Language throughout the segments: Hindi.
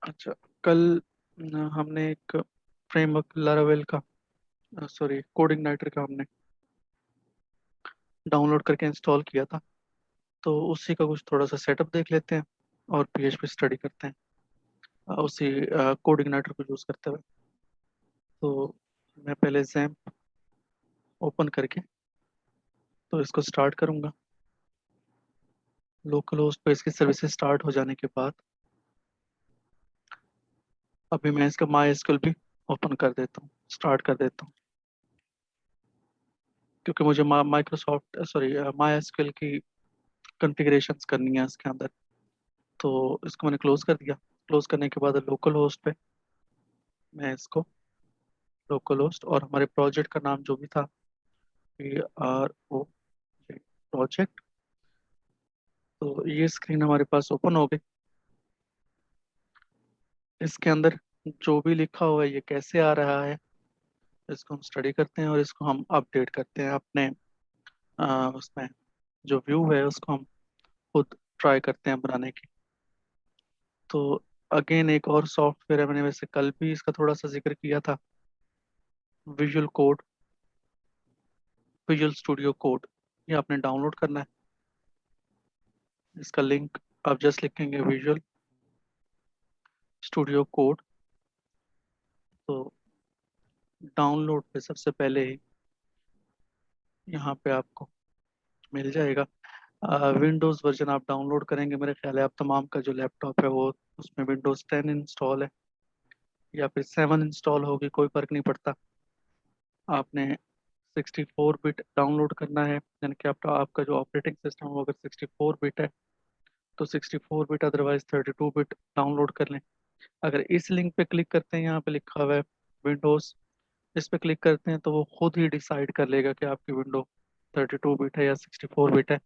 अच्छा, कल हमने एक फ्रेमवर्क लारावेल का, सॉरी कोडिंग नाइटर का हमने डाउनलोड करके इंस्टॉल किया था। तो उसी का कुछ थोड़ा सा सेटअप देख लेते हैं और पीएचपी स्टडी करते हैं उसी कोडिंग नाइटर को यूज़ करते हुए। तो मैं पहले जैम्प ओपन करके तो इसको स्टार्ट करूँगा। लोकल होस्ट पे इसकी सर्विसेज स्टार्ट हो जाने के बाद अभी मैं इसका माई एसक्यूएल भी ओपन कर देता हूँ, स्टार्ट कर देता हूँ, क्योंकि मुझे माइक्रोसॉफ्ट सॉरी माई एसक्यूएल की कॉन्फ़िगरेशंस करनी है इसके अंदर। तो इसको मैंने क्लोज कर दिया। क्लोज करने के बाद लोकल होस्ट पे मैं इसको लोकल होस्ट और हमारे प्रोजेक्ट का नाम जो भी था PRO प्रोजेक्ट, तो ये स्क्रीन हमारे पास ओपन हो गई। इसके अंदर जो भी लिखा हुआ है ये कैसे आ रहा है, इसको हम स्टडी करते हैं और इसको हम अपडेट करते हैं अपने उसमें जो व्यू है उसको हम खुद ट्राई करते हैं बनाने की। तो अगेन एक और सॉफ्टवेयर है, मैंने वैसे कल भी इसका थोड़ा सा जिक्र किया था, visual code, visual studio code. ये आपने डाउनलोड करना है। इसका लिंक आप जस्ट लिखेंगे विजुअल स्टूडियो कोड, तो डाउनलोड पे सबसे पहले ही यहाँ पे आपको मिल जाएगा। विंडोज़ वर्जन आप डाउनलोड करेंगे, मेरे ख्याल है आप तमाम का जो लैपटॉप है वो उसमें विंडोज़ 10 इंस्टॉल है या फिर 7 इंस्टॉल होगी, कोई फ़र्क नहीं पड़ता। आपने 64 बिट डाउनलोड करना है, यानी कि आपका जो ऑपरेटिंग सिस्टम वो अगर 64 बिट है तो 64 बिट, अदरवाइज 32 बिट डाउनलोड कर लें। अगर इस लिंक पे क्लिक करते हैं, यहाँ पे लिखा हुआ है विंडोज़, इस पे क्लिक करते हैं तो वो खुद ही डिसाइड कर लेगा कि आपकी विंडो 32 बिट है या 64 बिट है।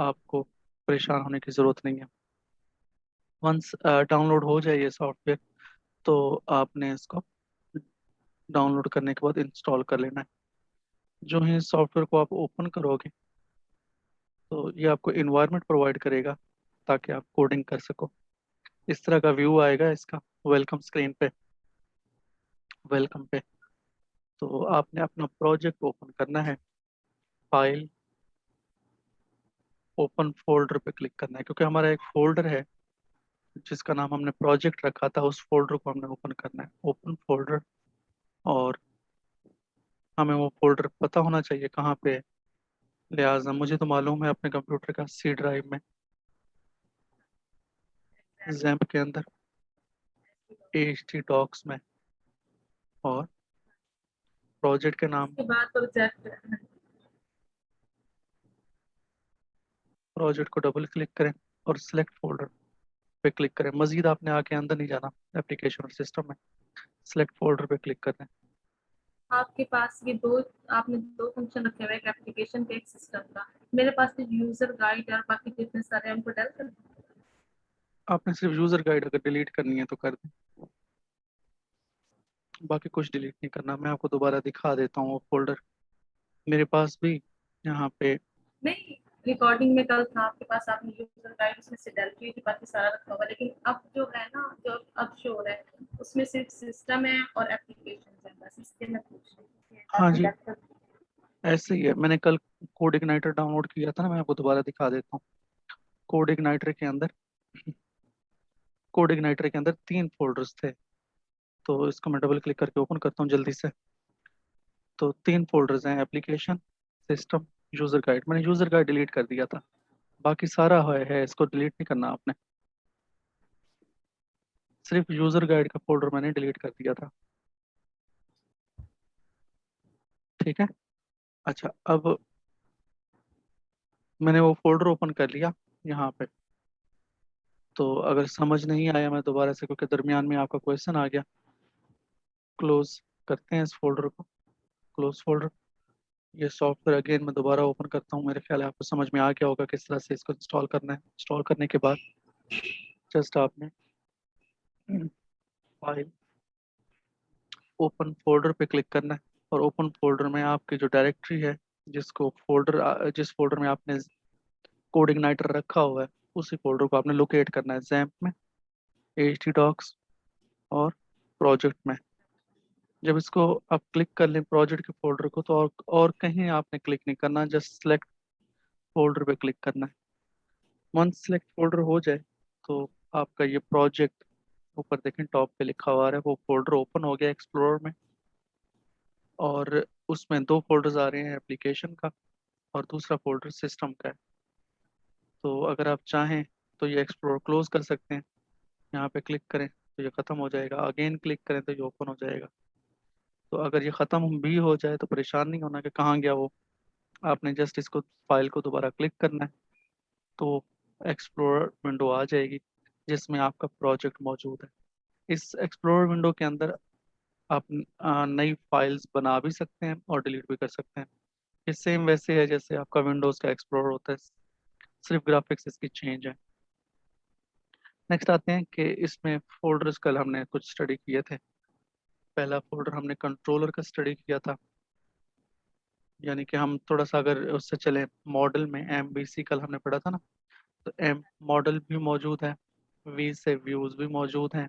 आपको परेशान होने की ज़रूरत नहीं है। वंस डाउनलोड हो जाए ये सॉफ्टवेयर तो आपने इसको डाउनलोड करने के बाद इंस्टॉल कर लेना है। जो ही इस सॉफ्टवेयर को आप ओपन करोगे तो ये आपको इन्वायरमेंट प्रोवाइड करेगा ताकि आप कोडिंग कर सको। इस तरह का व्यू आएगा इसका वेलकम स्क्रीन पे, वेलकम पे। तो आपने अपना प्रोजेक्ट ओपन करना है, फाइल, ओपन फोल्डर पे क्लिक करना है, क्योंकि हमारा एक फोल्डर है जिसका नाम हमने प्रोजेक्ट रखा था, उस फोल्डर को हमने ओपन करना है, ओपन फोल्डर। और हमें वो फोल्डर पता होना चाहिए कहाँ पे है। लिहाजा मुझे तो मालूम है अपने कंप्यूटर का सी ड्राइव में, जैम्प के अंदर, टी डॉक्स में, और प्रोजेक्ट के नाम, उसके बाद प्रोजेक्ट। प्रोजेक्ट को डबल क्लिक करें और सिलेक्ट फोल्डर पे क्लिक करें। मजीद आपने आके अंदर नहीं जाना एप्लीकेशन और सिस्टम में, सिलेक्ट फोल्डर पे क्लिक करें। आपके पास ये दो, आपने दो फंक्शन रखे हुए, एक एप्लीकेशन का एक सिस्टम का। मेरे पास तो यूजर गाइड और बाकी जितने सारे हमको डल कर। आपने सिर्फ यूजर गाइड अगर डिलीट करनी है तो कर दें, बाकी कुछ डिलीट नहीं करना। मैं आपको दोबारा दिखा देता हूँ वो फोल्डर मेरे पास भी यहाँ पे। नहीं, रिकॉर्डिंग में कल था आपके पास, आपने यूजर गाइड उसमें से डल की थी, बाकी सारा रखा हुआ, लेकिन अब जो है ना, जो अब शो हो रहा है उसमें सिर्फ सिस्टम है और एप्लीकेशन है, बस इसके मैं पूछ रही थी हाँ आपने जी, डल कर। ऐसे ही है। मैंने कल कोड इग्नाइटर डाउनलोड किया था ना, मैं आपको दोबारा दिखा देता हूँ। कोड इग्नाइटर के अंदर कोड इग्नाइटर के अंदर 3 फोल्डर्स थे। तो इसको मैं डबल क्लिक करके ओपन करता हूँ जल्दी से। तो 3 फोल्डर्स हैं, एप्लीकेशन, सिस्टम, यूजर गाइड। मैंने यूजर गाइड डिलीट कर दिया था, बाकी सारा है इसको डिलीट नहीं करना आपने। सिर्फ यूजर गाइड का फोल्डर मैंने डिलीट कर दिया था। ठीक है। अच्छा, अब मैंने वो फोल्डर ओपन कर लिया यहाँ पे। तो अगर समझ नहीं आया मैं दोबारा से, क्योंकि दरमियान में आपका क्वेश्चन आ गया, क्लोज करते हैं इस फोल्डर को, क्लोज फोल्डर। ये सॉफ्टवेयर अगेन मैं दोबारा ओपन करता हूँ। मेरे ख्याल है आपको समझ में आ गया होगा किस तरह से इसको इंस्टॉल करना है। इंस्टॉल करने के बाद जस्ट आपने फाइल, ओपन फोल्डर पे क्लिक करना है, और ओपन फोल्डर में आपकी जो डायरेक्टरी है, जिस फोल्डर में आपने कोड इग्नाइटर रखा हुआ है, उसी फोल्डर को आपने लोकेट करना है जैम्प में। htdocs और प्रोजेक्ट में। जब इसको आप क्लिक कर लें प्रोजेक्ट के फोल्डर को, तो और कहीं आपने क्लिक नहीं करना, जस्ट सेलेक्ट फोल्डर पे क्लिक करना है। वंस सेलेक्ट फोल्डर हो जाए तो आपका ये प्रोजेक्ट, ऊपर देखें टॉप पे लिखा हुआ है, वो फोल्डर ओपन हो गया एक्सप्लोरर में। और उसमें दो फोल्डर्स आ रहे हैं, एप्लीकेशन का और दूसरा फोल्डर सिस्टम का है। तो अगर आप चाहें तो ये एक्सप्लोर क्लोज कर सकते हैं। यहाँ पे क्लिक करें तो ये ख़त्म हो जाएगा, अगेन क्लिक करें तो ये ओपन हो जाएगा। तो अगर ये ख़त्म भी हो जाए तो परेशान नहीं होना कि कहाँ गया वो, आपने जस्ट इसको फाइल को दोबारा क्लिक करना है तो एक्सप्लोरर विंडो आ जाएगी जिसमें आपका प्रोजेक्ट मौजूद है। इस एक्सप्लोरर विंडो के अंदर आप नई फाइल्स बना भी सकते हैं और डिलीट भी कर सकते हैं। ये सेम वैसे है जैसे आपका विंडोज़ का एक्सप्लोरर होता है, सिर्फ ग्राफिक्स इसकी चेंज है। नेक्स्ट आते हैं कि इसमें फोल्डर्स कल हमने कुछ स्टडी किए थे। पहला फोल्डर हमने कंट्रोलर का स्टडी किया था, यानी कि हम थोड़ा सा अगर उससे चले मॉडल में, MVC कल हमने पढ़ा था ना, तो एम मॉडल भी मौजूद है, वी से व्यूज भी मौजूद हैं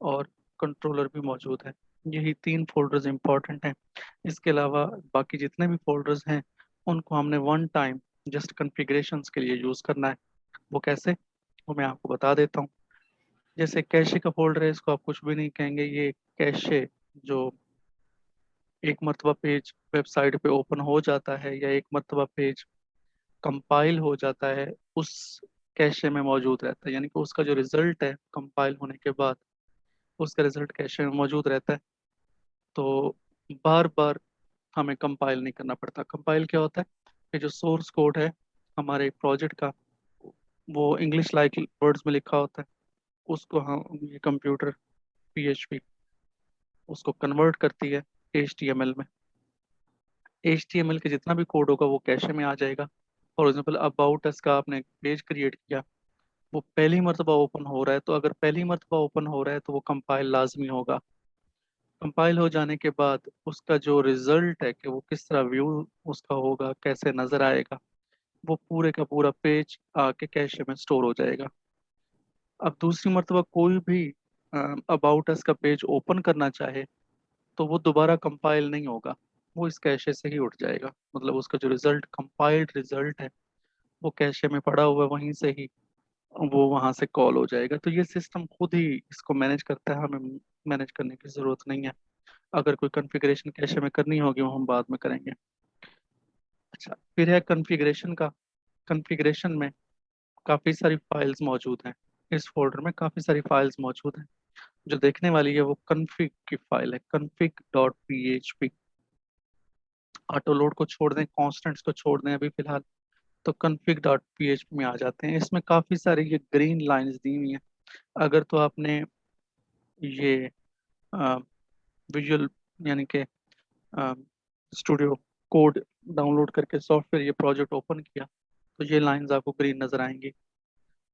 और कंट्रोलर भी मौजूद है। यही तीन फोल्डर्स इंपॉर्टेंट हैं। इसके अलावा बाकी जितने भी फोल्डर्स हैं उनको हमने वन टाइम जस्ट कॉन्फ़िगरेशंस के लिए यूज़ करना है। वो कैसे, वो मैं आपको बता देता हूँ। जैसे कैशे का फोल्डर है, इसको आप कुछ भी नहीं कहेंगे, ये कैशे जो एक मरतबा पेज वेबसाइट पे ओपन हो जाता है या एक मरतबा पेज कंपाइल हो जाता है, उस कैशे में मौजूद रहता है। यानी कि उसका जो रिजल्ट है कंपाइल होने के बाद, उसका रिजल्ट कैशे में मौजूद रहता है। तो बार बार हमें कंपाइल नहीं करना पड़ता। कंपाइल क्या होता है कि जो सोर्स कोड है हमारे प्रोजेक्ट का, वो इंग्लिश लाइक वर्ड्स में लिखा होता है, उसको हम ये कंप्यूटर PHP उसको कन्वर्ट करती है HTML में। HTML के जितना भी कोड होगा वो कैशे में आ जाएगा। फॉर एग्जाम्पल अबाउट अस का आपने पेज क्रिएट किया, वो पहली मरतबा ओपन हो रहा है, तो अगर पहली मरतबा ओपन हो रहा है तो वो कंपाइल लाजमी होगा। कंपाइल हो जाने के बाद उसका जो रिजल्ट है कि वो किस तरह व्यू उसका होगा, कैसे नज़र आएगा, वो पूरे का पूरा पेज आके कैशे में स्टोर हो जाएगा। अब दूसरी मरतबा कोई भी अबाउट अस का पेज ओपन करना चाहे तो वो दोबारा कंपाइल नहीं होगा, वो इस कैशे से ही उठ जाएगा। मतलब उसका जो रिजल्ट, कंपाइल्ड रिजल्ट है, वो कैशे में पड़ा हुआ है, वहीं से ही वो वहां से कॉल हो जाएगा। तो ये सिस्टम खुद ही इसको मैनेज करता है, हमें मैनेज करने की ज़रूरत नहीं है। अगर कोई कॉन्फ़िगरेशन कैशे में करनी होगी वो हम बाद में करेंगे। अच्छा, फिर है कॉन्फ़िगरेशन का। कॉन्फ़िगरेशन में काफ़ी सारी फाइल्स मौजूद हैं। इस फोल्डर में काफ़ी सारी फाइल्स मौजूद हैं। जो देखने वाली है वो कॉन्फ़िग की फाइल है, config.php। ऑटो लोड को छोड़ दें, कॉन्स्टेंट्स को छोड़ दें अभी फिलहाल, तो config.php में आ जाते हैं। इसमें काफ़ी सारी ये ग्रीन लाइंस दी हुई हैं। अगर तो आपने ये विजुअल यानी कि स्टूडियो कोड डाउनलोड करके सॉफ्टवेयर ये प्रोजेक्ट ओपन किया तो ये लाइंस आपको ग्रीन नज़र आएंगी।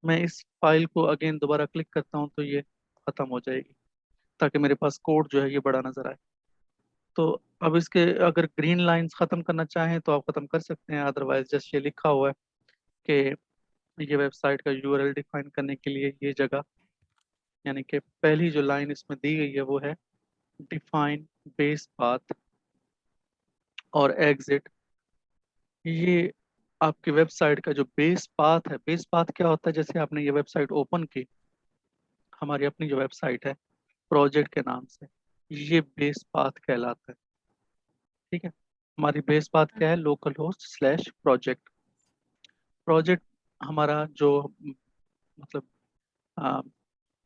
मैं इस फाइल को अगेन दोबारा क्लिक करता हूँ तो ये ख़त्म हो जाएगी, ताकि मेरे पास कोड जो है ये बड़ा नज़र आए। तो अब इसके अगर ग्रीन लाइंस ख़त्म करना चाहें तो आप ख़त्म कर सकते हैं, अदरवाइज जस्ट ये लिखा हुआ है कि ये वेबसाइट का URL डिफाइन करने के लिए ये जगह, यानी कि पहली जो लाइन इसमें दी गई है वो है डिफाइन बेस पाथ और एग्जिट। ये आपकी वेबसाइट का जो बेस पाथ है, बेस पाथ क्या होता है, जैसे आपने ये वेबसाइट ओपन की, हमारी अपनी जो वेबसाइट है प्रोजेक्ट के नाम से, ये बेस पाथ कहलाता है। ठीक है, हमारी बेस पाथ क्या है, local host slash project. Project हमारा जो मतलब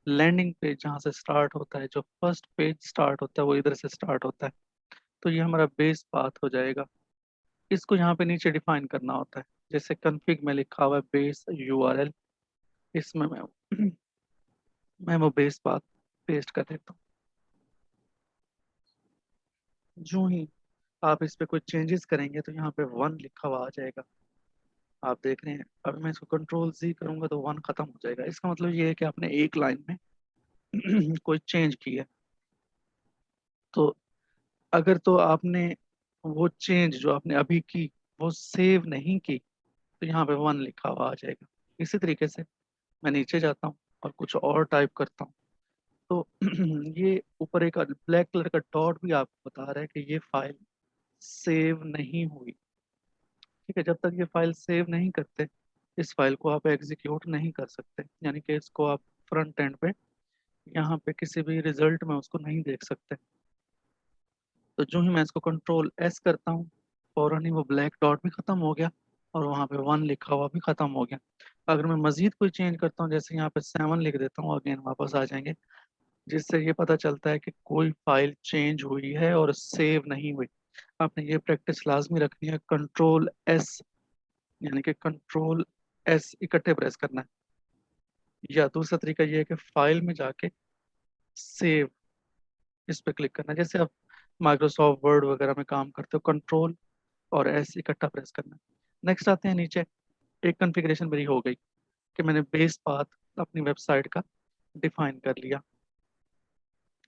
लैंडिंग पेज जहाँ से स्टार्ट होता है, जो फर्स्ट पेज स्टार्ट होता है वो इधर से स्टार्ट होता है। तो ये हमारा बेस पाथ हो जाएगा। इसको यहाँ पे नीचे डिफाइन करना होता है, जैसे कॉन्फ़िग में लिखा हुआ है बेस URL, इसमें मैं वो बेस पाथ पेस्ट कर देता हूँ। जो ही आप इस पे कोई चेंजेस करेंगे तो यहाँ पे 1 लिखा हुआ आ जाएगा। आप देख रहे हैं, अभी मैं इसको कंट्रोल Z करूंगा तो 1 खत्म हो जाएगा। इसका मतलब ये है कि आपने एक लाइन में कोई चेंज की है। तो अगर तो आपने वो चेंज जो आपने अभी की वो सेव नहीं की तो यहाँ पे 1 लिखा हुआ आ जाएगा। इसी तरीके से मैं नीचे जाता हूँ, और कुछ और टाइप करता हूँ, तो ये ऊपर एक ब्लैक कलर का डॉट भी आपको बता रहा है कि ये फाइल सेव नहीं हुई। ठीक है, जब तक ये फाइल सेव नहीं करते इस फाइल को आप एग्जीक्यूट नहीं कर सकते, यानी कि इसको आप फ्रंट एंड पे यहाँ पे किसी भी रिजल्ट में उसको नहीं देख सकते। तो जो ही मैं इसको कंट्रोल एस करता हूँ, फौरन ही वो ब्लैक डॉट भी खत्म हो गया और वहाँ पे 1 लिखा हुआ भी खत्म हो गया। अगर मैं मजीद कोई चेंज करता हूँ, जैसे यहाँ पे 7 लिख देता हूँ, अगेन वापस आ जाएंगे, जिससे ये पता चलता है कि कोई फाइल चेंज हुई है और सेव नहीं हुई। आपने ये प्रैक्टिस लाजमी रखनी है, कंट्रोल एस, यानी कि कंट्रोल एस इकट्ठे प्रेस करना है। या दूसरा तरीका ये है कि फाइल में जाके सेव, इस पे क्लिक करना है। जैसे आप माइक्रोसॉफ्ट वर्ड वगैरह में काम करते हो, कंट्रोल और एस इकट्ठा प्रेस करना है। नेक्स्ट आते हैं नीचे, एक कॉन्फ़िगरेशन मेरी हो गई कि मैंने बेस पाथ अपनी वेबसाइट का डिफाइन कर लिया।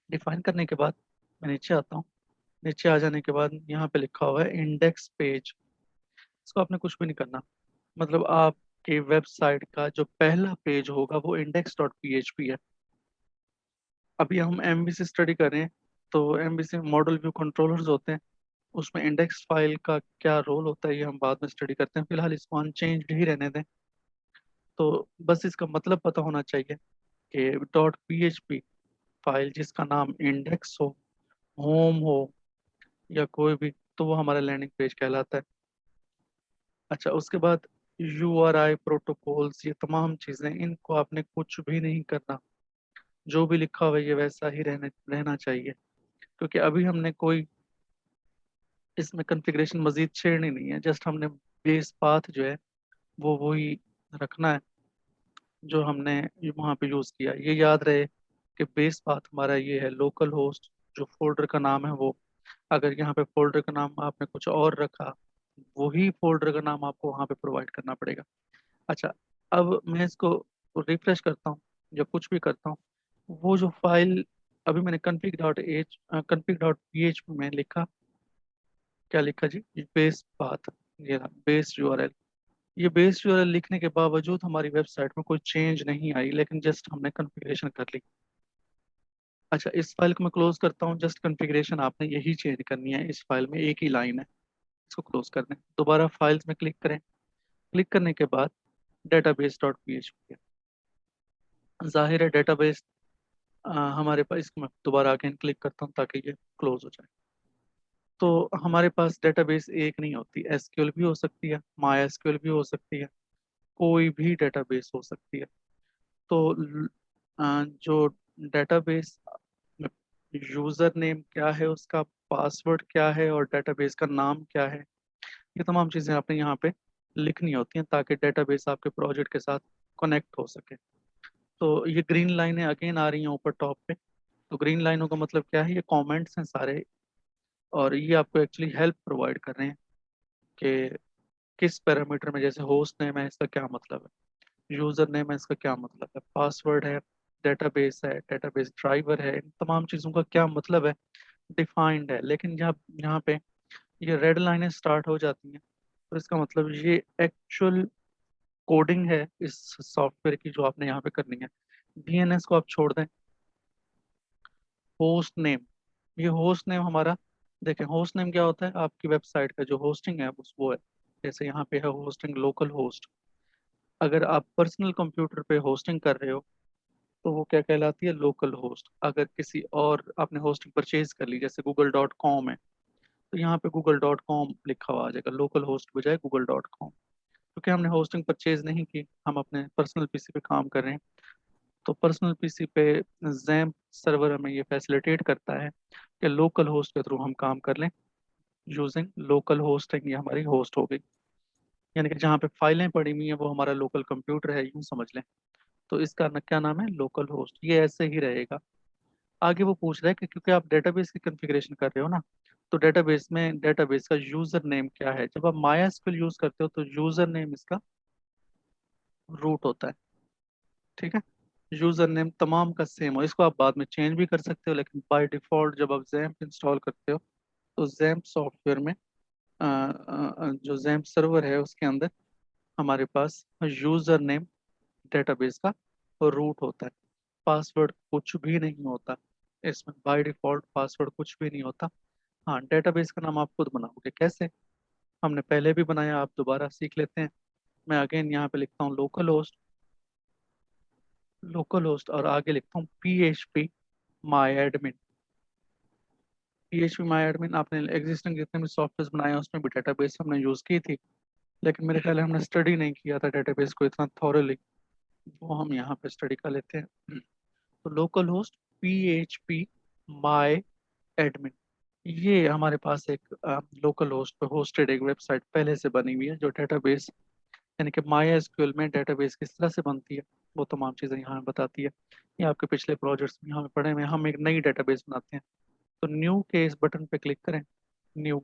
डिफाइन करने के बाद मैं नीचे आता हूँ। नीचे आ जाने के बाद यहाँ पे लिखा हुआ है इंडेक्स पेज। इसको आपने कुछ भी नहीं करना, मतलब आपके वेबसाइट का जो पहला पेज होगा वो इंडेक्स डॉट पी है। अभी हम एमवीसी स्टडी कर रहे हैं, तो एमवीसी मॉडल व्यू कंट्रोलर्स होते हैं, उसमें इंडेक्स फाइल का क्या रोल होता है ये हम बाद में स्टडी करते हैं, फिलहाल इसको अनचेंज्ड ही रहने दें। तो बस इसका मतलब पता होना चाहिए कि डॉट पी फाइल जिसका नाम इंडेक्स हो, होम हो, या कोई भी, तो वो हमारा लैंडिंग पेज कहलाता है। अच्छा, उसके बाद यूआरआई प्रोटोकॉल्स, ये तमाम चीज़ें, इनको आपने कुछ भी नहीं करना, जो भी लिखा हुआ है ये वैसा ही रहना चाहिए, क्योंकि अभी हमने कोई इसमें कॉन्फ़िगरेशन मजीद छेड़नी नहीं है, जस्ट हमने बेस पाथ जो है वो वही रखना है जो हमने वहाँ पे यूज़ किया। ये याद रहे कि बेस पाथ हमारा ये है लोकल होस्ट, जो फोल्डर का नाम है वो। अगर यहाँ पे फोल्डर का नाम आपने कुछ और रखा, वही फोल्डर का नाम आपको वहाँ पे प्रोवाइड करना पड़ेगा। अच्छा, अब मैं इसको रिफ्रेश करता हूँ या कुछ भी करता हूँ, वो जो फाइल अभी मैंने config.php में लिखा, क्या लिखा जी, बेस पाथ, ये बेस यूआरएल। ये बेस यूआरएल लिखने के बावजूद हमारी वेबसाइट में कोई चेंज नहीं आई, लेकिन जस्ट हमने कॉन्फ़िगरेशन कर ली। अच्छा, इस फाइल को मैं क्लोज करता हूँ, जस्ट कॉन्फ़िगरेशन आपने यही चेंज करनी है, इस फाइल में एक ही लाइन है, इसको क्लोज कर दें। दोबारा फाइल्स में क्लिक करें, क्लिक करने के बाद database dot P H P, जाहिर है डेटाबेस हमारे पास, इसको मैं दोबारा अगेन क्लिक करता हूँ ताकि ये क्लोज हो जाए। तो हमारे पास डेटाबेस एक नहीं होती, एसक्यूएल भी हो सकती है, माई एसक्यूएल भी हो सकती है, कोई भी डेटाबेस हो सकती है। तो जो डेटाबेस यूजर नेम क्या है, उसका पासवर्ड क्या है और डेटाबेस का नाम क्या है, ये तमाम चीज़ें आपने यहाँ पे लिखनी होती हैं ताकि डेटाबेस आपके प्रोजेक्ट के साथ कनेक्ट हो सके। तो ये ग्रीन लाइनें अगेन आ रही हैं ऊपर टॉप पे, तो ग्रीन लाइनों का मतलब क्या है, ये कमेंट्स हैं सारे, और ये आपको एक्चुअली हेल्प प्रोवाइड कर रहे हैं कि किस पैरामीटर में, जैसे होस्ट नेम है इसका क्या मतलब है, यूजर नेम है इसका क्या मतलब है, पासवर्ड है, डेटाबेस ड्राइवर है, इन तमाम चीज़ों का क्या मतलब है, डिफाइंड है। लेकिन जब यहाँ पे ये रेड लाइनें स्टार्ट हो जाती हैं, तो इसका मतलब ये एक्चुअल कोडिंग है इस सॉफ्टवेयर की जो आपने यहाँ पे करनी है। डीएनएस को आप छोड़ दें, होस्ट नेम, ये होस्ट नेम हमारा, देखें होस्ट नेम क्या होता है, आपकी वेबसाइट का जो होस्टिंग है उस वो है। जैसे यहाँ पे है होस्टिंग लोकल होस्ट, अगर आप पर्सनल कंप्यूटर पे होस्टिंग कर रहे हो तो वो क्या कहलाती है, लोकल होस्ट। अगर किसी और आपने होस्टिंग परचेज कर ली, जैसे google.com है, तो यहाँ पे google.com लिखा हुआ आ जाएगा, लोकल होस्ट बजाय google.com, क्योंकि हमने होस्टिंग परचेज नहीं की, हम अपने पर्सनल पीसी पे काम कर रहे हैं। तो पर्सनल पीसी पे जैम्प सर्वर हमें ये फैसिलिटेट करता है कि लोकल होस्ट के थ्रू हम काम कर लें, यूजिंग लोकल होस्टिंग, ये हमारी होस्ट हो गई। यानी कि जहाँ पे फाइलें पड़ी हुई हैं वो हमारा लोकल कंप्यूटर है, यूँ समझ लें। तो इसका क्या नाम है, लोकल होस्ट, ये ऐसे ही रहेगा। आगे वो पूछ रहा है कि क्योंकि आप डेटाबेस की कॉन्फ़िगरेशन कर रहे हो ना, तो डेटाबेस में डेटाबेस का यूजर नेम क्या है। जब आप माई यूज करते हो तो यूजर नेम इसका रूट होता है, ठीक है। यूजर नेम तमाम का सेम हो, इसको आप बाद में चेंज भी कर सकते हो, लेकिन बाय डिफॉल्ट जब आप जैम्प इंस्टॉल करते हो तो जैम्प सॉफ्टवेयर में जो जैम्प सर्वर है उसके अंदर हमारे पास यूजर नेम डेटाबेस का और रूट होता है। पासवर्ड कुछ भी नहीं होता इसमें, बाय डिफॉल्ट पासवर्ड कुछ भी नहीं होता। हाँ, डेटाबेस का नाम आप खुद बनाओगे। कैसे? हमने पहले भी बनाया, आप दोबारा सीख लेते हैं। मैं अगेन यहाँ पे लिखता हूँ लोकल होस्ट, लोकल होस्ट, और आगे लिखता हूँ PHP माई एडमिन। PHP माई एडमिन, आपने एग्जिस्टिंग जितने भी सॉफ्टवेयर बनाए हैं उसमें भी डेटाबेस हमने यूज़ की थी, लेकिन मेरे ख्याल है हमने स्टडी नहीं किया था डेटाबेस को इतना थॉरली, वो हम यहाँ पे स्टडी कर लेते हैं। तो लोकल होस्ट PHP माई एडमिन, ये हमारे पास एक लोकल होस्ट पे होस्टेड एक वेबसाइट पहले से बनी हुई है जो डेटाबेस, यानी कि माई एसक्यूएल में डेटाबेस किस तरह से बनती है वो तमाम चीज़ें यहाँ पे बताती है। ये आपके पिछले प्रोजेक्ट्स में यहाँ पे पढ़े हुए हैं। हम एक नई डेटाबेस बनाते हैं, तो न्यू के इस बटन पे क्लिक करें, न्यू,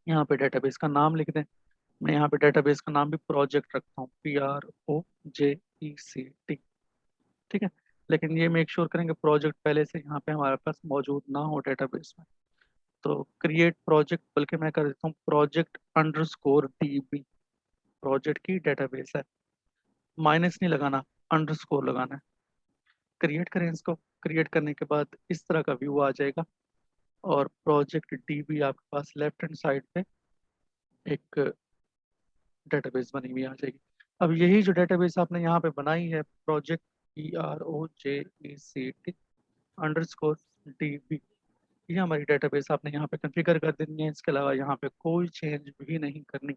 यहाँ पे डेटाबेस का नाम लिख दें। मैं यहाँ पे डेटाबेस का नाम भी प्रोजेक्ट रखता हूँ, PROJECT, ठीक है। लेकिन ये मेक श्योर करेंगे प्रोजेक्ट पहले से यहाँ पे हमारे पास मौजूद ना हो डेटाबेस में। तो क्रिएट प्रोजेक्ट, बल्कि मैं कर देता हूँ project_db, प्रोजेक्ट की डेटाबेस है, माइनस नहीं लगाना, अंडरस्कोर लगाना है। क्रिएट करें इसको। क्रिएट करने के बाद इस तरह का व्यू आ जाएगा, और प्रोजेक्ट DB आपके पास लेफ्ट हैंड साइड पे एक डेटाबेस बनी हुई आ जाएगी। अब यही जो डेटाबेस आपने यहाँ पे बनाई है, प्रोजेक्ट PROJECT_DB, ये हमारी डेटाबेस आपने यहाँ पे कॉन्फ़िगर कर देनी है। इसके अलावा यहाँ पे कोई चेंज भी नहीं करनी।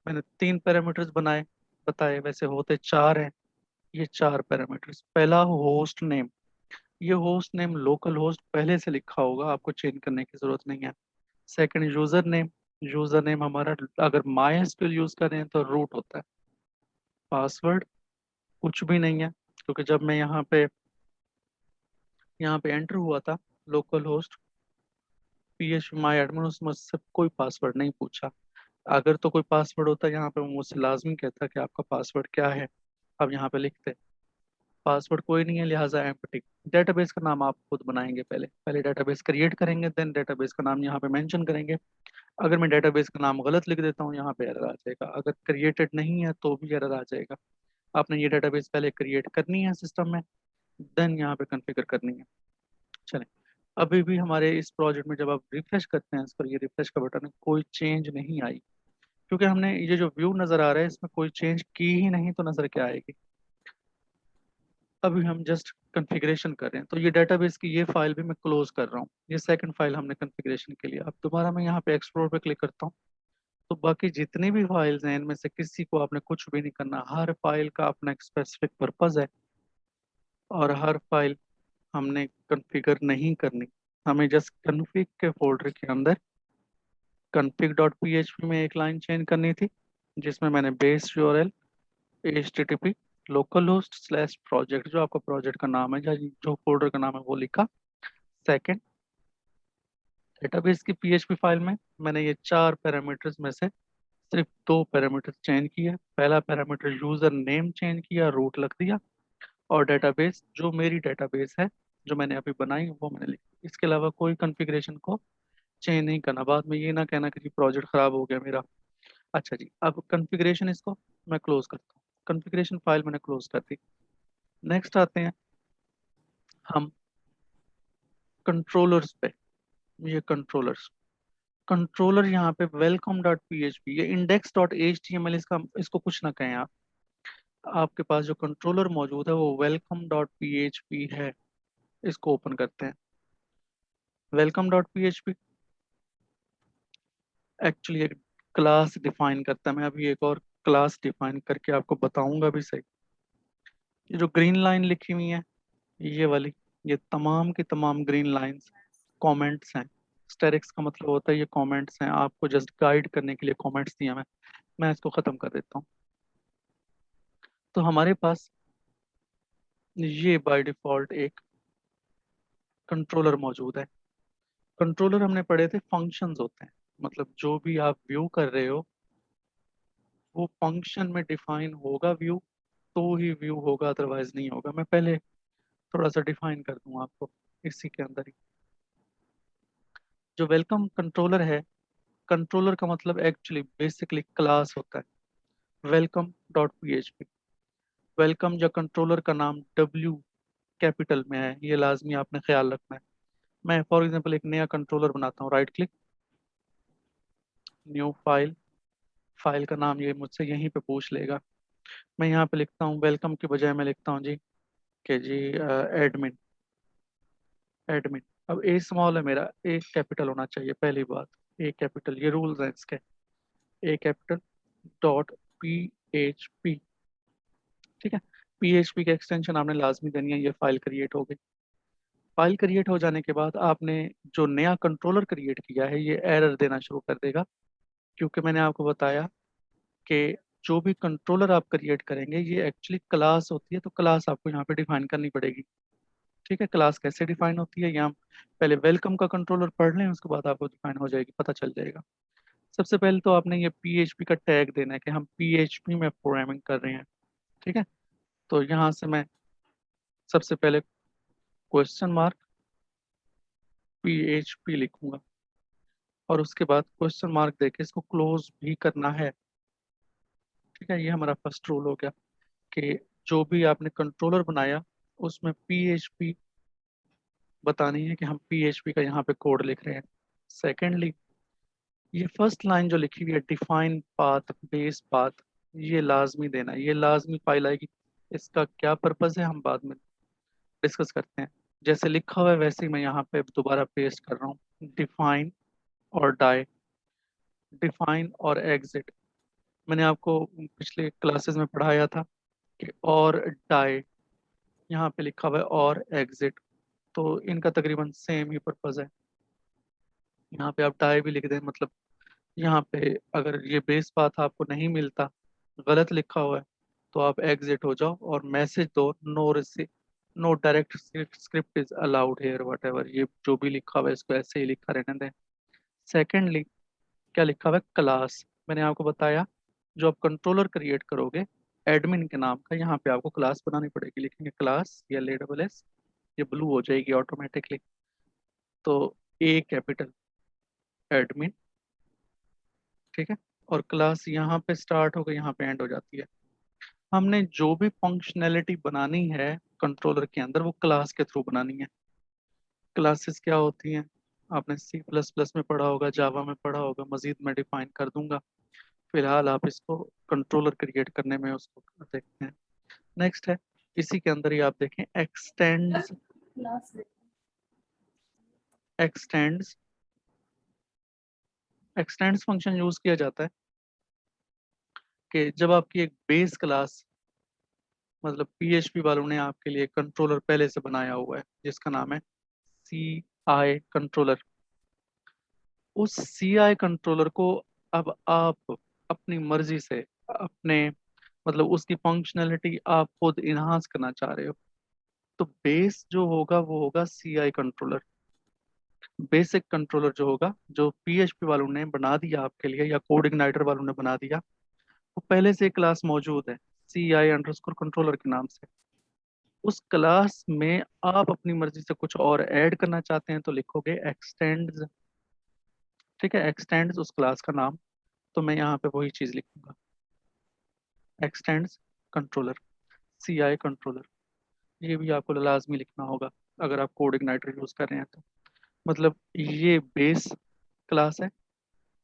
मैंने 3 पैरामीटर्स बनाए, बताए, वैसे होते 4 हैं। ये 4 पैरामीटर्स, पहला होस्ट नेम, ये होस्ट नेम लोकल होस्ट पहले से लिखा होगा, आपको चेंज करने की जरूरत नहीं है। Second user name, user name हमारा अगर माई एसक्यूएल यूज कर रहे हैं तो रूट होता है। पासवर्ड कुछ भी नहीं है, क्योंकि जब मैं यहाँ पे एंटर हुआ था लोकल होस्ट PHP माई एडमिन, उसमें मुझसे कोई पासवर्ड नहीं पूछा। अगर तो कोई पासवर्ड होता यहाँ पे, वो मुझसे लाजमी कहता कि आपका पासवर्ड क्या है। अब यहाँ पे लिखते पासवर्ड कोई नहीं है, लिहाजा एम्प्टी। डेटाबेस का नाम आप खुद बनाएंगे, पहले पहले डेटाबेस क्रिएट करेंगे, देन डेटाबेस का नाम यहाँ पे मेंशन करेंगे। अगर मैं डेटाबेस का नाम गलत लिख देता हूँ यहाँ पे एरर आ जाएगा, अगर क्रिएटेड नहीं है तो भी एरर आ जाएगा। आपने ये डेटाबेस पहले क्रिएट करनी है सिस्टम में, देन यहाँ पे कॉन्फ़िगर करनी है। चलें, अभी भी हमारे इस प्रोजेक्ट में जब आप रिफ्रेश करते हैं इस पर, ये रिफ्रेश का बटन है, कोई चेंज नहीं आई, क्योंकि हमने ये जो व्यू नज़र आ रहा है इसमें कोई चेंज की ही नहीं, तो नज़र क्या आएगी। अभी हम जस्ट कॉन्फ़िगरेशन कर रहे हैं, तो ये डेटाबेस की ये फाइल भी मैं क्लोज कर रहा हूँ। ये सेकंड फाइल हमने कॉन्फ़िगरेशन के लिए। अब दोबारा मैं यहाँ पे एक्सप्लोर पे क्लिक करता हूँ, तो बाकी जितनी भी फाइल्स हैं इनमें से किसी को आपने कुछ भी नहीं करना। हर फाइल का अपना एक स्पेसिफिक पर्पज है, और हर फाइल हमने कॉन्फ़िगर नहीं करनी। हमें जस्ट कॉन्फ़िग के फोल्डर के अंदर config.php में एक लाइन चेंज करनी थी, जिसमें मैंने base URL HTTP local host slash project, जो आपका प्रोजेक्ट का नाम है या जो फोल्डर का नाम है वो लिखा। सेकंड, डेटाबेस की PHP फाइल में मैंने ये 4 पैरामीटर्स में से सिर्फ 2 पैरामीटर चेंज किए। पहला पैरामीटर यूजर नेम चेंज किया, रूट रख दिया, और डेटाबेस जो मेरी डेटाबेस है जो मैंने अभी बनाई वो मैंने लिखी। इसके अलावा कोई कॉन्फ़िगरेशन को चेंज नहीं करना, बाद में ये ना कहना कि जी प्रोजेक्ट खराब हो गया मेरा। अच्छा जी, अब कॉन्फ़िगरेशन इसको मैं क्लोज करता हूँ। कॉन्फ़िगरेशन फाइल मैंने क्लोज कर दी। नेक्स्ट आते हैं हम कंट्रोलर्स पे। ये कंट्रोलर्स, कंट्रोलर यहाँ पे welcome.php, ये index.html, इसका इसको कुछ ना कहें आप। आपके पास जो कंट्रोलर मौजूद है वो welcome.php है। इसको ओपन करते हैं। welcome.php एक्चुअली एक क्लास डिफाइन करता है। मैं अभी एक और क्लास डिफाइन करके आपको बताऊंगा भी सही। ये जो ग्रीन लाइन लिखी हुई है, ये वाली, ये तमाम की तमाम ग्रीन लाइंस कमेंट्स हैं। स्टेरिक्स का मतलब होता है ये कमेंट्स हैं, आपको जस्ट गाइड करने के लिए कमेंट्स दिया मैं इसको खत्म कर देता हूँ। तो हमारे पास ये बाय डिफॉल्ट एक कंट्रोलर मौजूद है। कंट्रोलर हमने पढ़े थे फंक्शंस होते हैं, मतलब जो भी आप व्यू कर रहे हो वो फंक्शन में डिफाइन होगा व्यू, तो ही व्यू होगा, अदरवाइज नहीं होगा। मैं पहले थोड़ा सा डिफाइन कर दूं आपको इसी के अंदर ही। जो वेलकम कंट्रोलर है, कंट्रोलर का मतलब एक्चुअली बेसिकली क्लास होता है, welcome dot P H P. Welcome या कंट्रोलर का नाम डब्ल्यू कैपिटल में है, ये लाजमी आपने ख्याल रखना है। मैं फॉर एग्जांपल एक नया कंट्रोलर बनाता हूँ, right click, new file, file का नाम ये मुझसे यहीं पे पूछ लेगा। मैं यहाँ पे लिखता हूँ वेलकम के बजाय मैं लिखता हूँ जी कि जी एडमिन, एडमिन। अब ए स्मॉल है मेरा, ए कैपिटल होना चाहिए पहली बात, ए कैपिटल, ये रूल्स हैं इसके। A capital dot P H P, ठीक है। पी एच पी का एक्सटेंशन आपने लाजमी देनी है, ये फाइल क्रिएट हो गई। फाइल क्रिएट हो जाने के बाद आपने जो नया कंट्रोलर क्रिएट किया है ये एरर देना शुरू कर देगा, क्योंकि मैंने आपको बताया कि जो भी कंट्रोलर आप क्रिएट करेंगे ये एक्चुअली क्लास होती है, तो क्लास आपको यहाँ पे डिफाइन करनी पड़ेगी। ठीक है, क्लास कैसे डिफाइन होती है, यहाँ पहले वेलकम का कंट्रोलर पढ़ लें, उसके बाद आपको डिफाइन हो जाएगी, पता चल जाएगा। सबसे पहले तो आपने ये पीएचपी का टैग देना है कि हम पीएचपी में प्रोग्रामिंग कर रहे हैं। ठीक है, तो यहाँ से मैं सबसे पहले क्वेश्चन मार्क पीएचपी लिखूंगा, और उसके बाद क्वेश्चन मार्क देके इसको क्लोज भी करना है। ठीक है, ये हमारा फर्स्ट रूल हो गया कि जो भी आपने कंट्रोलर बनाया उसमें पीएचपी बतानी है कि हम पीएचपी का यहाँ पे कोड लिख रहे हैं। सेकेंडली, ये फर्स्ट लाइन जो लिखी हुई है डिफाइन पाथ बेस पाथ, ये लाजमी देना है, ये लाजमी फाइल आएगी। इसका क्या पर्पज है हम बाद में डिस्कस करते हैं। जैसे लिखा हुआ है वैसे ही मैं यहाँ पे दोबारा पेस्ट कर रहा हूँ, डिफाइन और डाई, डिफाइन और एग्जिट। मैंने आपको पिछले क्लासेस में पढ़ाया था कि और डाई, यहाँ पे लिखा हुआ है और एग्जिट, तो इनका तकरीबन सेम ही पर्पज है। यहाँ पे आप डाई भी लिख दें, मतलब यहाँ पे अगर ये बेस पाथ आपको नहीं मिलता, गलत लिखा हुआ है, तो आप एग्जिट हो जाओ और मैसेज दो no receive, no direct script is allowed here, whatever, ये जो भी लिखा हुआ है इसको ऐसे ही लिखा रहने दें। सेकेंडली, क्या लिखा हुआ है, क्लास। मैंने आपको बताया जो आप कंट्रोलर क्रिएट करोगे एडमिन के नाम का, यहाँ पे आपको क्लास बनानी पड़ेगी, लिखेंगे क्लास या लेडबल एस, ये ब्लू हो जाएगी ऑटोमेटिकली। तो ए कैपिटल एडमिन, ठीक है, और क्लास यहाँ पे स्टार्ट होकर यहाँ पे एंड हो जाती है। हमने जो भी फंक्शनैलिटी बनानी है कंट्रोलर के अंदर वो क्लास के थ्रू बनानी है। क्लासेस क्या होती हैं आपने सी प्लस प्लस में पढ़ा होगा, जावा में पढ़ा होगा, मजीद मैं डिफाइन कर दूंगा। फिलहाल आप इसको कंट्रोलर क्रिएट करने में उसको देखते हैं। नेक्स्ट है, इसी के अंदर ही आप देखें x tends, class x tends, x tends function use किया जाता है कि जब आपकी एक बेस क्लास, मतलब पीएचपी वालों ने आपके लिए कंट्रोलर पहले से बनाया हुआ है जिसका नाम है सी आई कंट्रोलर, उस सी आई कंट्रोलर को अब आप अपनी मर्जी से अपने, मतलब उसकी फंक्शनैलिटी आप खुद इन्हांस करना चाह रहे हो, तो बेस जो होगा वो होगा सी आई कंट्रोलर। बेसिक कंट्रोलर जो होगा, जो पीएचपी वालों ने बना दिया आपके लिए या कोड इग्नाइटर वालों ने बना दिया, वो पहले से क्लास मौजूद है सी आई अंडरस्कोर कंट्रोलर के नाम से। उस क्लास में आप अपनी मर्जी से कुछ और ऐड करना चाहते हैं तो लिखोगे एक्सटेंड्स। ठीक है, एक्सटेंड्स उस क्लास का नाम, तो मैं यहाँ पे वही चीज़ लिखूंगा, एक्सटेंड्स कंट्रोलर, सी आई कंट्रोलर। ये भी आपको लाजमी लिखना होगा अगर आप कोड इग्नाइटर यूज़ कर रहे हैं तो। मतलब ये बेस क्लास है,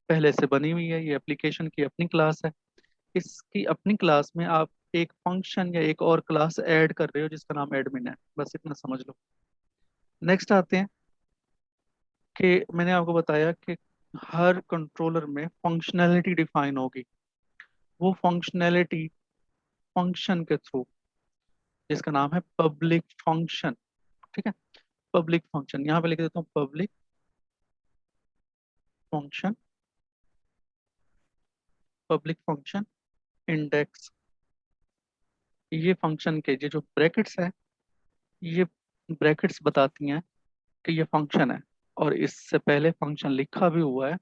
पहले से बनी हुई है, ये एप्लीकेशन की अपनी क्लास है, इसकी अपनी क्लास में आप एक फंक्शन या एक और क्लास ऐड कर रहे हो जिसका नाम एडमिन है, बस इतना समझ लो। नेक्स्ट आते हैं कि मैंने आपको बताया कि हर कंट्रोलर में फंक्शनैलिटी डिफाइन होगी, वो फंक्शनैलिटी फंक्शन के थ्रू, जिसका नाम है पब्लिक फंक्शन। ठीक है, पब्लिक फंक्शन, यहाँ पे लिख देता हूँ public function, public function index. ये फंक्शन के ये जो ब्रैकेट्स है, ये ब्रैकेट्स बताती हैं कि ये फंक्शन है, और इससे पहले फंक्शन लिखा भी हुआ है,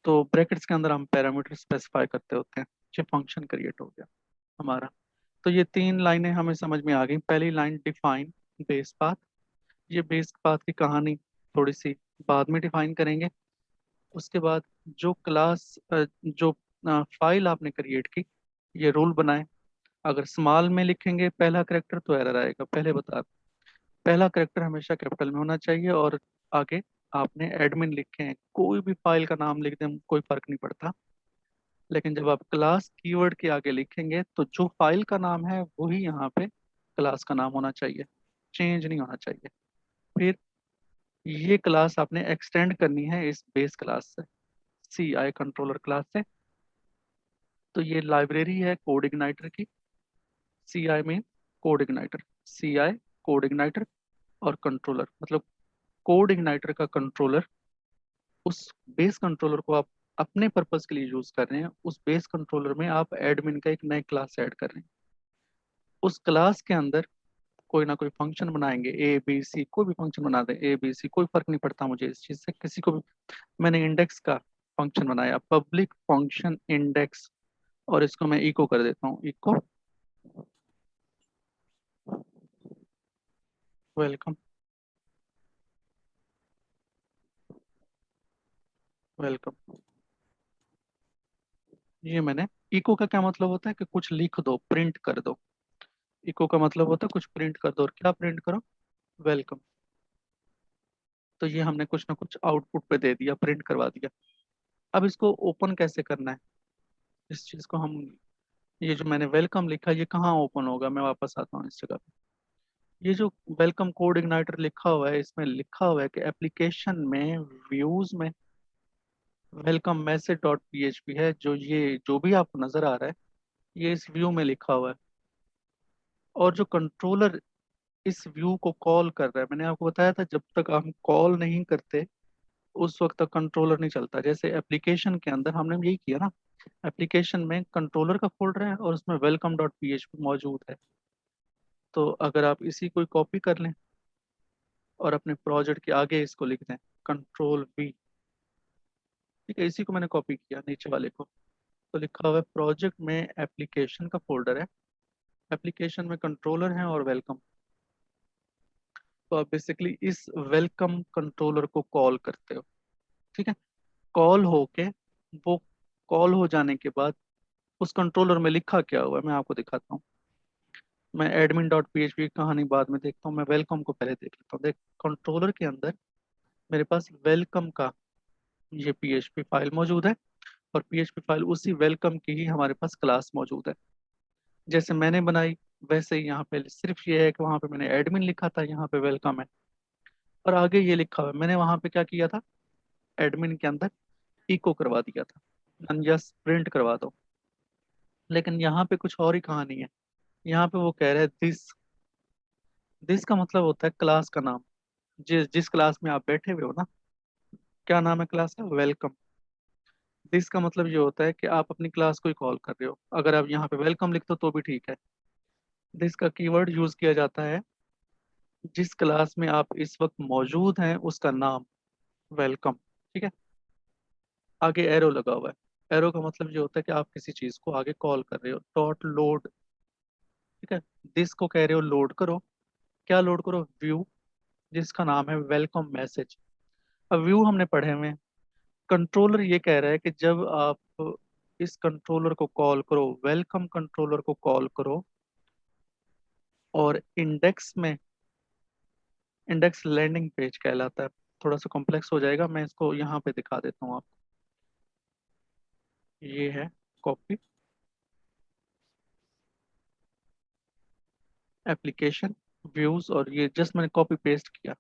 तो ब्रैकेट्स के अंदर हम पैरामीटर स्पेसिफाई करते होते हैं। ये फंक्शन क्रिएट हो गया हमारा। तो ये तीन लाइनें हमें समझ में आ गई। पहली लाइन डिफाइन बेस पाथ, ये बेस पाथ की कहानी थोड़ी सी बाद में डिफाइन करेंगे। उसके बाद जो क्लास जो फाइल आपने क्रिएट की, ये रूल बनाए, अगर स्मॉल में लिखेंगे पहला करेक्टर तो एरर आएगा, पहले बता। पहला करेक्टर हमेशा कैपिटल में होना चाहिए, और आगे आपने एडमिन लिखे हैं, कोई भी फाइल का नाम लिख दें कोई फर्क नहीं पड़ता। लेकिन जब आप क्लास कीवर्ड के आगे लिखेंगे तो जो फाइल का नाम है वही यहाँ पे क्लास का नाम होना चाहिए, चेंज नहीं होना चाहिए। फिर ये क्लास आपने एक्सटेंड करनी है इस बेस क्लास से, सी आई कंट्रोलर क्लास से। तो ये लाइब्रेरी है कोड इग्नाइटर की। सी आई में कोड इग्नाइटर, सी आई कोड इग्नाइटर, और कंट्रोलर मतलब कोड इग्नाइटर का कंट्रोलर। उस बेस कंट्रोलर को आप अपने पर्पस के लिए यूज कर रहे हैं, उस बेस कंट्रोलर में आप एडमिन का एक नए क्लास ऐड कर रहे हैं। उस क्लास के अंदर कोई ना कोई फंक्शन बनाएंगे, ए बी सी, कोई भी फंक्शन बना दें, ए बी सी कोई फर्क नहीं पड़ता मुझे इस चीज से, किसी को भी। मैंने इंडेक्स का फंक्शन बनाया, पब्लिक फंक्शन इंडेक्स, और इसको मैं इको कर देता हूँ, इको वेलकम। वेलकम, ये मैंने, इको का क्या मतलब होता है कि कुछ लिख दो, प्रिंट कर दो। इको का मतलब होता है कुछ प्रिंट कर दो, और क्या प्रिंट करो, वेलकम। तो ये हमने कुछ ना कुछ आउटपुट पे दे दिया, प्रिंट करवा दिया। अब इसको ओपन कैसे करना है, इस चीज को हम, ये जो मैंने वेलकम लिखा ये कहाँ ओपन होगा, मैं वापस आता हूँ इस जगह पे। ये जो वेलकम कोड इग्नाइटर लिखा हुआ है, इसमें लिखा हुआ है कि एप्लीकेशन में व्यूज में वेलकम मैसेज डॉट पीएचपी है, जो ये जो भी आपको नजर आ रहा है ये इस व्यू में लिखा हुआ है। और जो कंट्रोलर इस व्यू को कॉल कर रहा है, मैंने आपको बताया था जब तक हम कॉल नहीं करते उस वक्त तक कंट्रोलर नहीं चलता। जैसे एप्लीकेशन के अंदर हमने यही किया ना, एप्लीकेशन में कंट्रोलर का फोल्डर है और उसमें वेलकम डॉट पीएचपी मौजूद है। तो अगर आप इसी को कॉपी कर लें और अपने प्रोजेक्ट के आगे इसको लिख दें, कंट्रोल वी, ठीक है, इसी को मैंने कॉपी किया नीचे वाले को। तो लिखा हुआ है प्रोजेक्ट में एप्लीकेशन का फोल्डर है, एप्लीकेशन में कंट्रोलर है और वेलकम। तो आप बेसिकली इस वेलकम कंट्रोलर को कॉल करते हो, ठीक है। कॉल होके, वो कॉल हो जाने के बाद उस कंट्रोलर में लिखा क्या हुआ है मैं आपको दिखाता हूँ। मैं एडमिन डॉट पीएचपी की कहानी बाद में देखता हूँ, मैं वेलकम को पहले देख लेता हूँ। देख, कंट्रोलर के अंदर मेरे पास वेलकम का ये पीएचपी फाइल मौजूद है, और पीएचपी फाइल उसी वेलकम की ही हमारे पास क्लास मौजूद है। जैसे मैंने बनाई वैसे ही यहाँ पे सिर्फ ये है कि वहाँ पे मैंने एडमिन लिखा था, यहाँ पे वेलकम है। और आगे ये लिखा हुआ है, मैंने वहाँ पे क्या किया था, एडमिन के अंदर इको करवा दिया था, यस प्रिंट करवा दो। लेकिन यहाँ पे कुछ और ही कहानी है। यहाँ पे वो कह रहे हैं दिस, दिस का मतलब होता है क्लास का नाम। जिस जिस क्लास में आप बैठे हुए हो ना, क्या नाम है क्लास का, वेलकम। दिस का मतलब ये होता है कि आप अपनी क्लास को ही कॉल कर रहे हो। अगर आप यहाँ पे वेलकम लिखते हो तो भी ठीक है। दिस का कीवर्ड यूज किया जाता है जिस क्लास में आप इस वक्त मौजूद हैं उसका नाम, वेलकम, ठीक है। आगे एरो लगा हुआ है, एरो का मतलब ये होता है कि आप किसी चीज को आगे कॉल कर रहे हो, डॉट लोड, ठीक है। दिस को कह रहे हो लोड करो, क्या लोड करो, व्यू जिसका नाम है वेलकम मैसेज। अब व्यू हमने पढ़े हुए हैं। कंट्रोलर ये कह रहा है कि जब आप इस कंट्रोलर को कॉल करो, वेलकम कंट्रोलर को कॉल करो, और इंडेक्स में, इंडेक्स लैंडिंग पेज कहलाता है, थोड़ा सा कॉम्प्लेक्स हो जाएगा, मैं इसको यहाँ पे दिखा देता हूँ आपको। ये है कॉपी, एप्लीकेशन, व्यूज, और ये जस्ट मैंने कॉपी पेस्ट किया।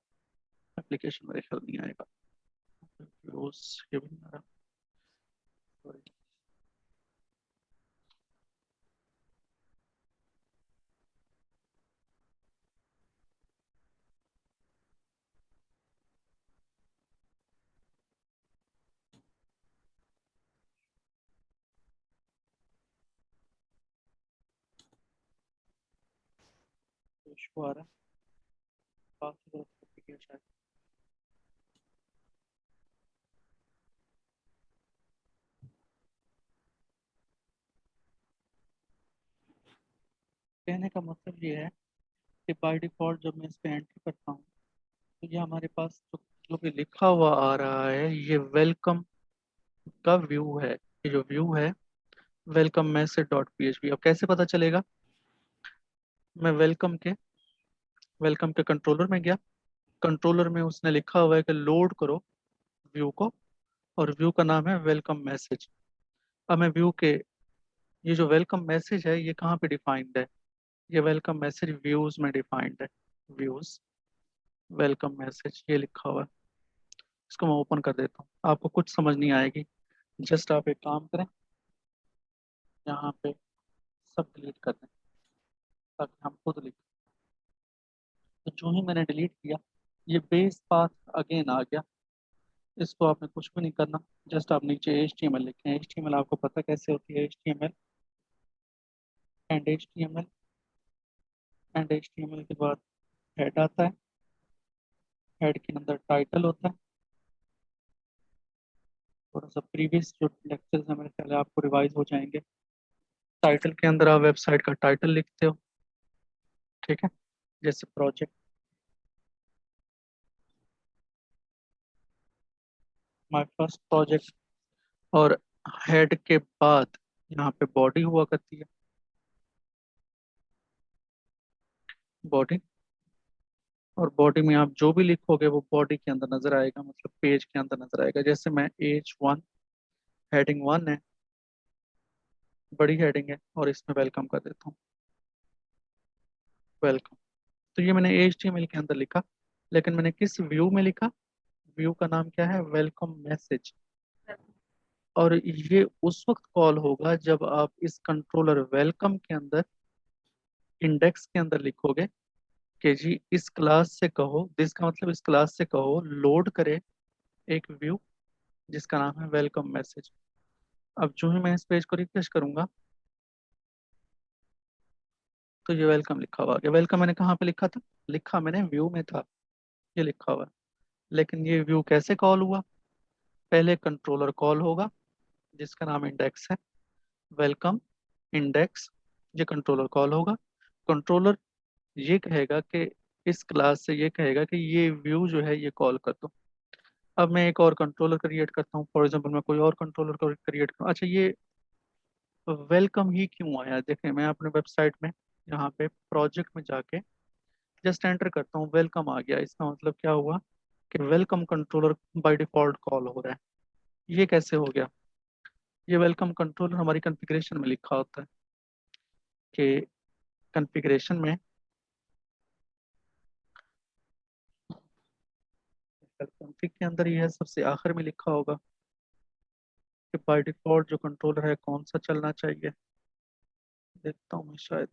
एप्लीकेशन मेरे ख्याल नहीं आएगा, व्यूज ये भी नहीं आ रहा, sorry। इशू आ रहा है, बात की तरफ कॉपी किया शायद। कहने का मतलब ये है कि बाय डिफॉल्ट जब मैं इस पे एंटर करता हूँ तो ये हमारे पास जो भी लिखा हुआ आ रहा है ये वेलकम का व्यू है। ये जो व्यू है वेलकम मैसेज डॉट पीएचपी, अब कैसे पता चलेगा, मैं वेलकम के कंट्रोलर में गया। कंट्रोलर में उसने लिखा हुआ है कि लोड करो व्यू को, और व्यू का नाम है वेलकम मैसेज। अब मैं व्यू के, ये जो वेलकम मैसेज है ये कहाँ पे डिफाइंड है? ये वेलकम मैसेज व्यूज में डिफाइंड है। व्यूज वेलकम मैसेज ये लिखा हुआ है। इसको मैं ओपन कर देता हूँ, आपको कुछ समझ नहीं आएगी। जस्ट आप एक काम करें, यहाँ पे सब डिलीट कर दें ताकि हम खुद लिखें। तो जो ही मैंने डिलीट किया, ये बेस पाथ अगेन आ गया। इसको आपने कुछ भी नहीं करना, जस्ट आप नीचे HTML लिखें। HTML आपको पता कैसे होती है? HTML and HTML and HTML के बाद हेड आता है। हेड के अंदर टाइटल होता है। थोड़ा सा प्रीवियस जो लेक्चर्स हैं मेरे ख्याल है आपको रिवाइज हो जाएंगे। टाइटल के अंदर आप वेबसाइट का टाइटल लिखते हो, ठीक है, जैसे प्रोजेक्ट माय फर्स्ट प्रोजेक्ट। और हेड के बाद यहाँ पे बॉडी हुआ करती है। बॉडी, और बॉडी में आप जो भी लिखोगे वो बॉडी के अंदर नजर आएगा, मतलब पेज के अंदर नजर आएगा। जैसे मैं H1, हेडिंग 1 है, बड़ी हेडिंग है, और इसमें वेलकम कर देता हूँ, वेलकम। तो ये मैंने HTML के अंदर लिखा, लेकिन मैंने किस व्यू में लिखा? व्यू का नाम क्या है? Welcome message. और ये उस वक्त कॉल होगा जब आप इस कंट्रोलर वेलकम के अंदर इंडेक्स के अंदर लिखोगे कि जी इस क्लास से कहो, दिस का मतलब इस क्लास से कहो लोड करे एक व्यू जिसका नाम है वेलकम मैसेज। अब जो ही मैं इस पेज को रिफ्रेश करूंगा तो ये वेलकम लिखा हुआ आ गया। वेलकम मैंने कहाँ पे लिखा था? लिखा मैंने व्यू में था, ये लिखा हुआ है। लेकिन ये व्यू कैसे कॉल हुआ? पहले कंट्रोलर कॉल होगा जिसका नाम इंडेक्स है, वेलकम इंडेक्स। ये कंट्रोलर कॉल होगा। कंट्रोलर ये कहेगा कि इस क्लास से ये कहेगा कि ये व्यू जो है ये कॉल कर दो। अब मैं एक और कंट्रोलर क्रिएट करता हूँ, फॉर एग्जांपल मैं कोई और कंट्रोलर क्रिएट करूँ। अच्छा, ये वेलकम ही क्यों आया? देखें, मैं अपने वेबसाइट में यहाँ पे प्रोजेक्ट में जाके जस्ट एंटर करता हूँ, वेलकम आ गया। इसका मतलब क्या हुआ कि welcome controller by default call हो रहा है। ये कैसे हो गया? ये वेलकम कंट्रोलर हमारी कॉन्फ़िगरेशन में लिखा होता है कि कॉन्फ़िगरेशन में, कॉन्फ़िग के अंदर ये है, सबसे आखिर में लिखा होगा कि बाय डिफॉल्ट जो कंट्रोलर है कौन सा चलना चाहिए। देखता हूँ मैं शायद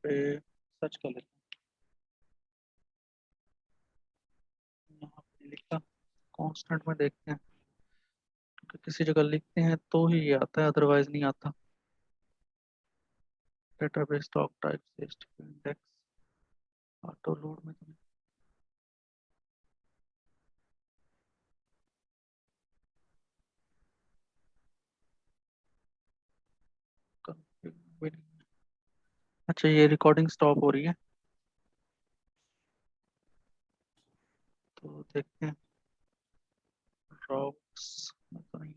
पे सर्च कर लेता हूँ। यहाँ पे लिखा कांस्टेंट में, देखते हैं कि किसी जगह लिखते हैं तो ही ये आता है, अदरवाइज नहीं आता। Database doc type index auto load में तो config। अच्छा, ये रिकॉर्डिंग स्टॉप हो रही है तो देखते हैं। रॉक्स तो नहीं,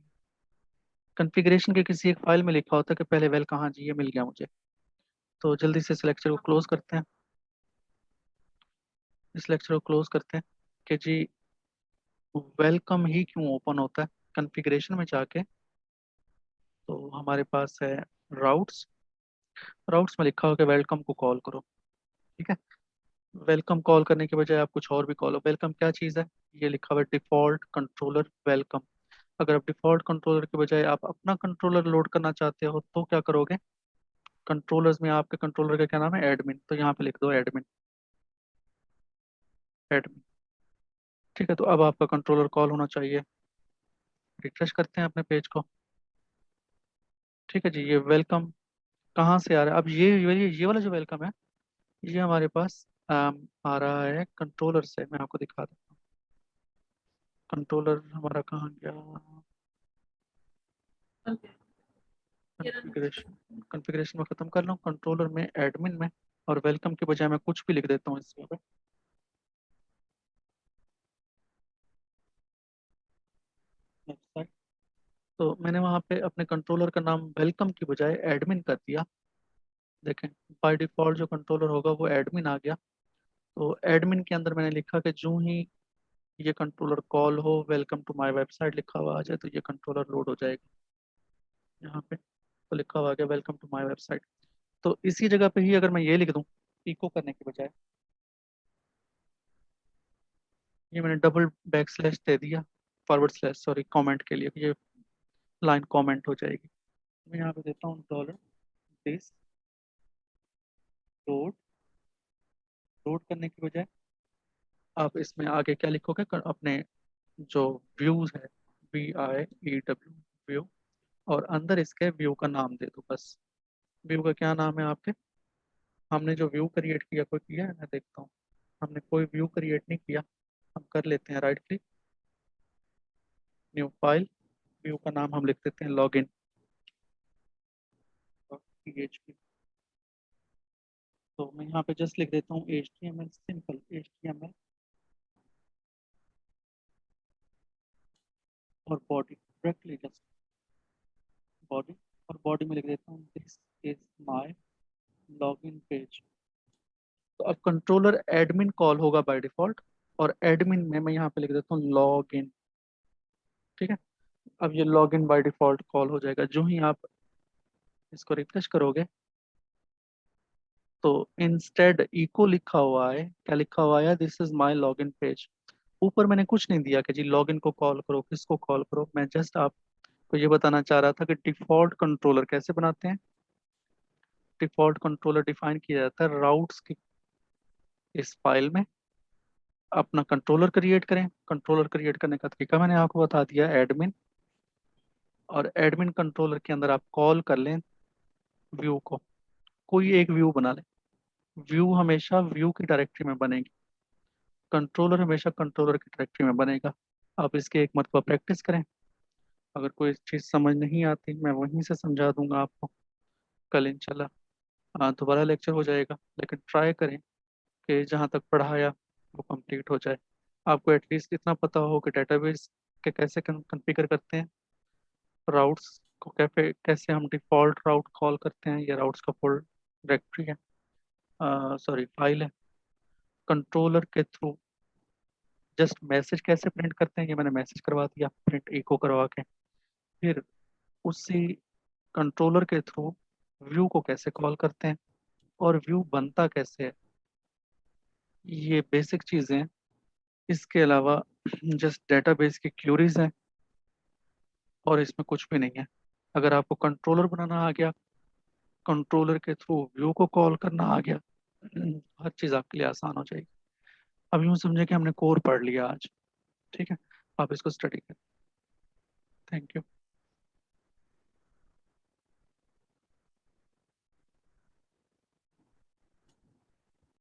कॉन्फ़िगरेशन के किसी एक फाइल में लिखा होता है कि पहले वेल कहाँ जी, ये मिल गया मुझे। तो जल्दी से इस लेक्चर को क्लोज करते हैं। इस लेक्चर को क्लोज करते हैं कि जी वेलकम ही क्यों ओपन होता है कॉन्फ़िगरेशन में जाके। तो हमारे पास है राउट्स। राउट्स में लिखा हो कि वेलकम को कॉल करो, ठीक है। वेलकम कॉल करने के बजाय आप कुछ और भी कॉल हो। वेलकम क्या चीज़ है? ये लिखा हुआ है डिफॉल्ट कंट्रोलर वेलकम। अगर आप डिफॉल्ट कंट्रोलर के बजाय आप अपना कंट्रोलर लोड करना चाहते हो तो क्या करोगे? कंट्रोलर्स में आपके कंट्रोलर का क्या नाम है? एडमिन। तो यहाँ पे लिख दो एडमिन, एडमिन, ठीक है। तो अब आपका कंट्रोलर कॉल होना चाहिए। रिफ्रेश करते हैं अपने पेज को, ठीक है जी। ये वेलकम कहाँ से आ रहा है? अब ये वाला जो वेलकम है ये हमारे पास आ रहा है कंट्रोलर से। मैं आपको दिखा देता हूँ। कंट्रोलर हमारा कहाँ गया? कॉन्फ़िगरेशन, कॉन्फ़िगरेशन में ख़त्म कर लो, कंट्रोलर में एडमिन में, और वेलकम के बजाय मैं कुछ भी लिख देता हूँ इसमें। वेबसाइट। तो मैंने वहाँ पे अपने कंट्रोलर का नाम वेलकम की बजाय एडमिन कर दिया। देखें, बाय डिफॉल्ट जो कंट्रोलर होगा वो एडमिन आ गया। तो एडमिन के अंदर मैंने लिखा कि जो ही ये कंट्रोलर कॉल हो, वेलकम टू माय वेबसाइट लिखा हुआ आ जाए, तो ये कंट्रोलर लोड हो जाएगा यहाँ पे। तो लिखा हुआ आ गया वेलकम टू माय वेबसाइट। तो इसी जगह पे ही अगर मैं ये लिख दूँ इको करने के बजाय, ये मैंने डबल बैक स्लैश दे दिया, फॉरवर्ड स्लैश सॉरी, कमेंट के लिए, ये लाइन कमेंट हो जाएगी। मैं यहाँ पे देता हूँ डॉलर दिस लोड। लोड करने की बजाय आप इसमें आगे क्या लिखोगे, अपने जो व्यूज है, VIEW व्यू, और अंदर इसके व्यू का नाम दे दो बस। व्यू का क्या नाम है आपके? हमने जो व्यू क्रिएट किया, कोई किया है? मैं देखता हूँ। हमने कोई व्यू क्रिएट नहीं किया। हम कर लेते हैं right click, new file. View का नाम हम लिख देते हैं लॉग इन PHP। तो मैं यहाँ पे जस्ट लिख देता हूँ HTML, सिंपल HTML और बॉडी, डायरेक्टली जस्ट बॉडी। और बॉडी में लिख देता हूँ this is my login page. तो अब कंट्रोलर एडमिन कॉल होगा बाय डिफॉल्ट, और एडमिन में मैं यहाँ पे लिख देता हूँ लॉग इन। ठीक है, अब ये log in by default call हो जाएगा। जो ही आप इसको रिफ्रेश करोगे तो इंस्टेड इको लिखा हुआ है, क्या लिखा हुआ है, this is my log in page. ऊपर मैंने कुछ नहीं दिया कि जी लॉग इन को कॉल करो, किसको कॉल करो। मैं जस्ट आपको ये बताना चाह रहा था कि डिफॉल्ट कंट्रोलर कैसे बनाते हैं। डिफॉल्ट कंट्रोलर डिफाइन किया जाता है राउट्स की इस फाइल में। अपना कंट्रोलर क्रिएट करें। कंट्रोलर क्रिएट करने का तरीका मैंने आपको बता दिया, एडमिन। और एडमिन कंट्रोलर के अंदर आप कॉल कर लें व्यू को, कोई एक व्यू बना लें। व्यू हमेशा व्यू की डायरेक्टरी में बनेगी, कंट्रोलर हमेशा कंट्रोलर की डायरेक्टरी में बनेगा। आप इसके एक मरतबा प्रैक्टिस करें। अगर कोई चीज़ समझ नहीं आती मैं वहीं से समझा दूंगा आपको। कल इंशाल्लाह दोबारा लेक्चर हो जाएगा, लेकिन ट्राई करें कि जहाँ तक पढ़ाया वो कंप्लीट हो जाए। आपको एटलीस्ट इतना पता हो कि डेटाबेस के कैसे कॉन्फ़िगर करते हैं, राउट्स को कैसे कैसे हम डिफ़ॉल्ट राउट कॉल करते हैं। ये राउट्स का फुल डायरेक्टरी है, सॉरी फाइल है। कंट्रोलर के थ्रू जस्ट मैसेज कैसे प्रिंट करते हैं, ये मैंने मैसेज करवा दिया प्रिंट इको करवा के। फिर उसी कंट्रोलर के थ्रू व्यू को कैसे कॉल करते हैं और व्यू बनता कैसे है, ये बेसिक चीज़ें हैं। इसके अलावा जस्ट डेटाबेस की क्यूरीज हैं, और इसमें कुछ भी नहीं है। अगर आपको कंट्रोलर बनाना आ गया, कंट्रोलर के थ्रू व्यू को कॉल करना आ गया, हर चीज़ आपके लिए आसान हो जाएगी। अब यूँ समझे कि हमने कोर पढ़ लिया आज। ठीक है, आप इसको स्टडी करें। Thank you.